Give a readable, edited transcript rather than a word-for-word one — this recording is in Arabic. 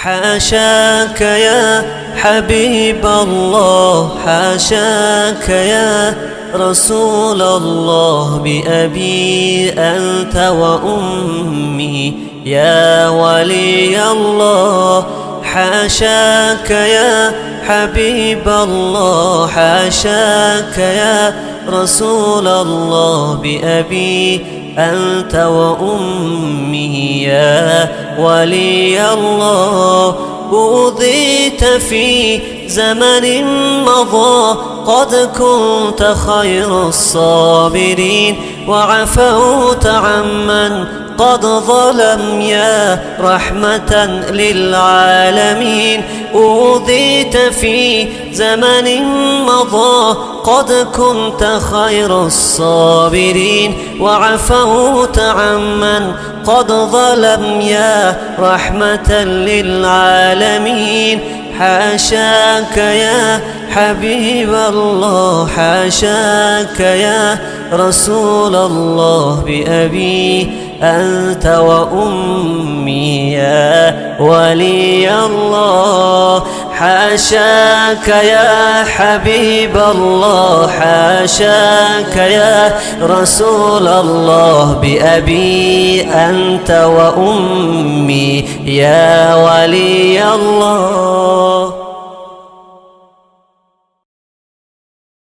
حاشاك يا حبيب الله، حاشاك يا رسول الله، بأبي أنت وأمي يا ولي الله. حاشاك يا حبيب الله، حاشاك يا رسول الله، بأبي أنت وأمي يا ولي الله. أوذيت في زمن مضى قد كنت خير الصابرين، وعفوت عمن قد ظلم يا رحمة للعالمين. أوذيت في زمن مضى قد كنت خير الصابرين، وعفوت عمن قد ظلم يا رحمة للعالمين. حاشاك يا حبيب الله، حاشاك يا رسول الله، بأبي أنت وأمي يا ولي الله. حاشاك يا حبيب الله، حاشاك يا رسول الله، بأبي أنت وأمي يا ولي الله.